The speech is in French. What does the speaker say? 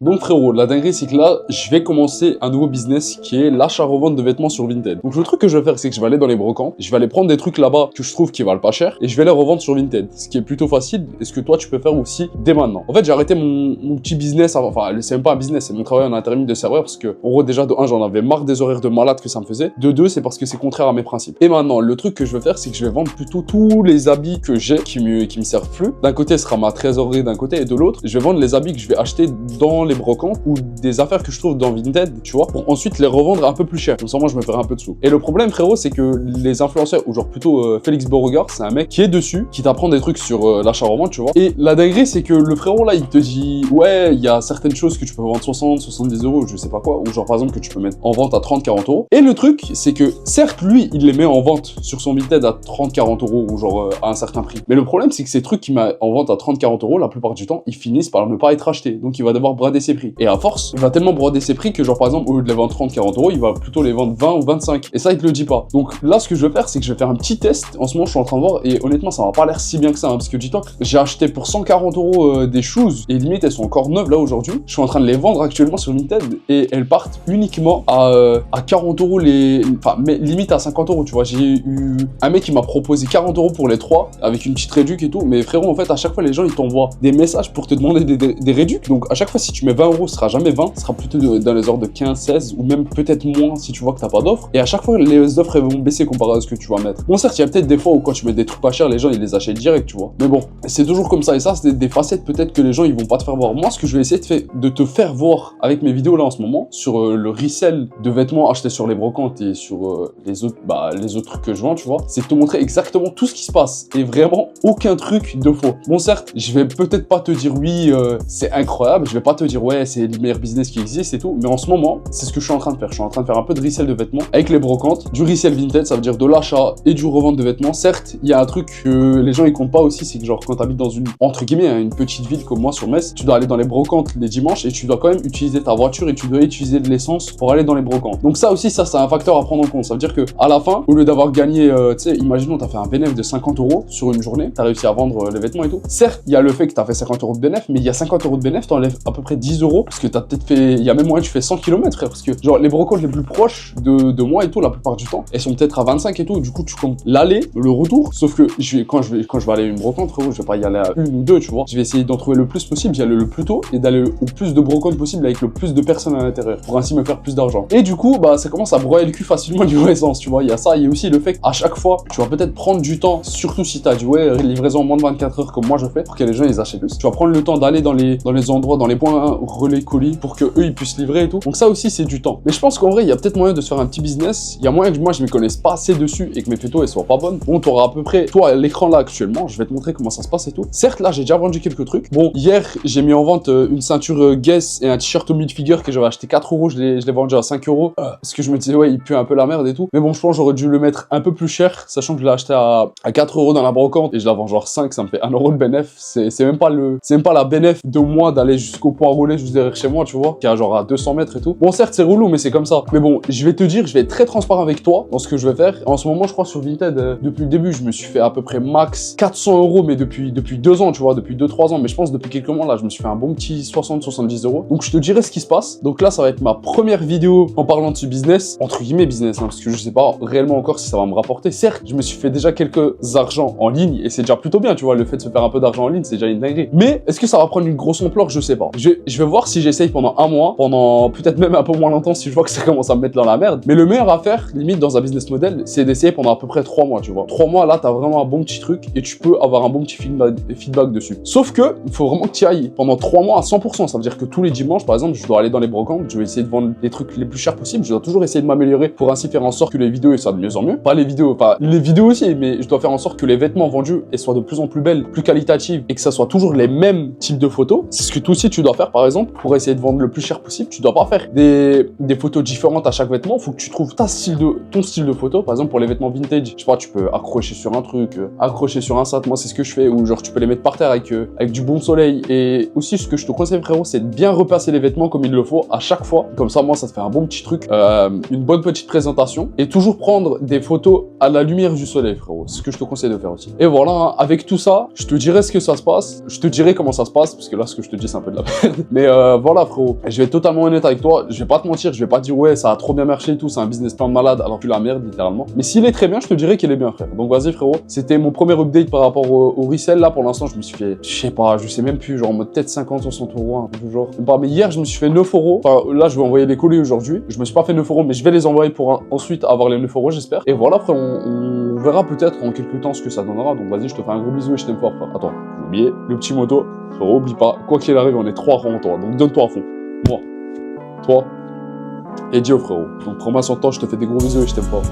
Donc frérot, la dinguerie c'est que là, je vais commencer un nouveau business qui est l'achat-revente de vêtements sur Vinted. Donc le truc que je vais faire, c'est que je vais aller dans les brocantes, je vais aller prendre des trucs là-bas que je trouve qui valent pas cher, et je vais les revendre sur Vinted. Ce qui est plutôt facile, et ce que toi tu peux faire aussi dès maintenant. En fait, j'ai arrêté mon petit business, enfin c'est même pas un business, c'est mon travail en intérim de serveur, parce que en gros déjà de 1, j'en avais marre des horaires de malade que ça me faisait, de 2, c'est parce que c'est contraire à mes principes. Et maintenant, le truc que je vais faire, c'est que je vais vendre plutôt tous les habits que j'ai qui me servent plus. D'un côté, ce sera ma trésorerie d'un côté, et de l'autre, je vais vendre les habits que je vais acheter dans les brocantes ou des affaires que je trouve dans Vinted, tu vois, pour ensuite les revendre un peu plus cher. Comme ça, moi, je me ferai un peu de sous. Et le problème, frérot, c'est que les influenceurs, ou genre plutôt Félix Beauregard, c'est un mec qui est dessus, qui t'apprend des trucs sur l'achat-revente, tu vois. Et la dinguerie, c'est que le frérot, là, il te dit, ouais, il y a certaines choses que tu peux vendre 60, 70 euros, je sais pas quoi, ou genre, par exemple, que tu peux mettre en vente à 30, 40 euros. Et le truc, c'est que, certes, lui, il les met en vente sur son Vinted à 30, 40 euros, ou genre à un certain prix. Mais le problème, c'est que ces trucs qu'il met en vente à 30, 40 euros, la plupart du temps, ils finissent par ne pas être achetés. Donc, il va devoir brader ses prix. Et à force, il va tellement broder ses prix que genre par exemple au lieu de les vendre 30, 40 euros, il va plutôt les vendre 20 ou 25. Et ça, il te le dit pas. Donc là, ce que je vais faire, c'est que je vais faire un petit test. En ce moment, je suis en train de voir et honnêtement, ça va pas l'air si bien que ça. Hein, parce que dis-toi que j'ai acheté pour 140 euros des shoes et limite, elles sont encore neuves là aujourd'hui. Je suis en train de les vendre actuellement sur Vinted et elles partent uniquement à 40 euros les... Enfin, mais limite à 50 euros, tu vois. J'ai eu un mec qui m'a proposé 40 euros pour les 3 avec une petite réduc et tout. Mais frérot, en fait, à chaque fois, les gens, ils t'envoient des messages pour te demander des réducs. Donc à chaque fois, si tu mets 20 euros, ce sera jamais 20, ce sera plutôt dans les ordres de 15, 16 ou même peut-être moins si tu vois que t'as pas d'offres. Et à chaque fois, les offres elles vont baisser comparé à ce que tu vas mettre. Bon, certes, il y a peut-être des fois où quand tu mets des trucs pas chers, les gens ils les achètent direct, tu vois. Mais bon, c'est toujours comme ça. Et ça, c'est des facettes peut-être que les gens ils vont pas te faire voir. Moi, ce que je vais essayer de te faire voir avec mes vidéos là en ce moment sur le resell de vêtements achetés sur les brocantes et sur les autres trucs que je vends, tu vois, c'est de te montrer exactement tout ce qui se passe et vraiment aucun truc de faux. Bon, certes, je vais peut-être pas te dire oui, c'est incroyable. Je vais pas te dire ouais, c'est le meilleur business qui existe et tout. Mais en ce moment, c'est ce que je suis en train de faire. Je suis en train de faire un peu de resell de vêtements avec les brocantes, du resell Vinted, ça veut dire de l'achat et du revente de vêtements. Certes, il y a un truc que les gens ils comptent pas aussi, c'est que genre quand tu habites dans une, entre guillemets, hein, une petite ville comme moi sur Metz, tu dois aller dans les brocantes les dimanches et tu dois quand même utiliser ta voiture et tu dois utiliser de l'essence pour aller dans les brocantes. Donc ça aussi, ça c'est un facteur à prendre en compte. Ça veut dire que à la fin, au lieu d'avoir gagné, tu sais, imaginons tu as fait un bénéfice de 50 euros sur une journée, tu as réussi à vendre les vêtements et tout. Certes, il y a le fait que tu as fait 50 euros de bénéfice, mais il y a 50 euros de bénéfice, tu enlèves à peu près 10 euros parce que tu as peut-être fait, il y a même moyen que tu fais 100 km, frère, parce que genre les brocantes les plus proches de moi et tout, la plupart du temps, elles sont peut-être à 25 et tout, du coup tu comptes l'aller, le retour, sauf que quand je vais aller à une brocante, frérot, je vais pas y aller à une ou deux, tu vois, je vais essayer d'en trouver le plus possible, d'y aller le plus tôt et d'aller au plus de brocantes possible avec le plus de personnes à l'intérieur, pour ainsi me faire plus d'argent. Et du coup, bah ça commence à broyer le cul facilement niveau essence, tu vois, il y a ça, il y a aussi le fait qu'à chaque fois, tu vas peut-être prendre du temps, surtout si t'as dit ouais, livraison en moins de 24 heures comme moi je fais, pour que les gens ils achètent plus. Tu vas prendre le temps d'aller dans les endroits, dans les points relais colis, pour que eux ils puissent livrer et tout. Donc ça aussi c'est du temps. Mais je pense qu'en vrai, il y a peut-être moyen de se faire un petit business. Il y a moyen que moi je me connaisse pas assez dessus et que mes photos elles soient pas bonnes. Bon, t'auras à peu près, toi, l'écran là actuellement, je vais te montrer comment ça se passe et tout. Certes, là j'ai déjà vendu quelques trucs. Bon, hier j'ai mis en vente une ceinture Guess et un t-shirt au mid-figure que j'avais acheté 4 euros. Je l'ai vendu à 5 euros parce que je me disais, ouais, il pue un peu la merde et tout. Mais bon, je pense que j'aurais dû le mettre un peu plus cher, sachant que je l'ai acheté à 4 euros dans la brocante et je la vends genre 5, ça me fait 1 euro de bénéf. C'est même pas la bénéf de moi d'aller jusqu'au point relais juste derrière chez moi, tu vois, qui a genre à 200 mètres et tout. Bon, certes, c'est relou, mais c'est comme ça. Mais bon, je vais te dire, je vais être très transparent avec toi dans ce que je vais faire. En ce moment, je crois sur Vinted, depuis le début, je me suis fait à peu près max 400 euros, mais depuis 2 ans, tu vois, depuis 2-3 ans. Mais je pense depuis quelques mois, là, je me suis fait un bon petit 60-70 euros. Donc, je te dirai ce qui se passe. Donc là, ça va être ma première vidéo en parlant de ce business, entre guillemets business, hein, parce que je sais pas réellement encore si ça va me rapporter. Certes, je me suis fait déjà quelques argents en ligne et c'est déjà plutôt bien, tu vois, le fait de se faire un peu d'argent en ligne, c'est déjà une dinguerie. Mais est-ce que ça va prendre une grosse ampleur? Je sais pas. Je vais voir si j'essaye pendant un mois, pendant peut-être même un peu moins longtemps si je vois que ça commence à me mettre dans la merde. Mais le meilleur à faire, limite dans un business model, c'est d'essayer pendant à peu près 3 mois, tu vois. 3 mois, là, t'as vraiment un bon petit truc et tu peux avoir un bon petit feedback dessus. Sauf que, il faut vraiment que tu y ailles pendant 3 mois à 100%. Ça veut dire que tous les dimanches, par exemple, je dois aller dans les brocantes, je vais essayer de vendre les trucs les plus chers possibles. Je dois toujours essayer de m'améliorer pour ainsi faire en sorte que les vidéos soient de mieux en mieux. Pas les vidéos, enfin, les vidéos aussi, mais je dois faire en sorte que les vêtements vendus soient de plus en plus belles, plus qualitatives et que ça soit toujours les mêmes types de photos. C'est ce que toi aussi tu dois faire, par exemple, pour essayer de vendre le plus cher possible. Tu dois pas faire des photos différentes à chaque vêtement. Faut que tu trouves ton style de photo. Par exemple, pour les vêtements vintage, je sais pas, tu peux accrocher sur un truc, accrocher sur un sac. Moi, c'est ce que je fais. Ou genre, tu peux les mettre par terre avec du bon soleil. Et aussi, ce que je te conseille, frérot, c'est de bien repasser les vêtements comme il le faut à chaque fois. Comme ça, moi, ça te fait un bon petit truc, une bonne petite présentation. Et toujours prendre des photos à la lumière du soleil, frérot. C'est ce que je te conseille de faire aussi. Et voilà, hein, avec tout ça, je te dirai ce que ça se passe. Je te dirai comment ça se passe, parce que là, ce que je te dis, c'est un peu de la merde. Mais voilà frérot, je vais être totalement honnête avec toi, je vais pas te mentir, je vais pas dire ouais ça a trop bien marché et tout, c'est un business plan de malade alors que la merde littéralement. Mais s'il est très bien, je te dirais qu'il est bien frère. Donc vas-y frérot, c'était mon premier update par rapport au resell. Là pour l'instant je me suis fait, je sais pas, je sais même plus, genre en mode peut-être 50-60 euros, un peu genre. Mais hier je me suis fait 9 euros, enfin là je vais envoyer les colis aujourd'hui, je me suis pas fait 9 euros mais je vais les envoyer pour ensuite avoir les 9 euros j'espère. Et voilà frère, on verra peut-être en quelques temps ce que ça donnera. Donc vas-y, je te fais un gros bisou et je t'aime fort frère. Attends, j'ai oublié le petit moto, frérot, oublie pas, quoi qu'il arrive on est 3 avant toi, donc donne-toi à fond. Moi, toi et Dio frérot. Donc prends-moi son temps, je te fais des gros bisous et je t'aime fort.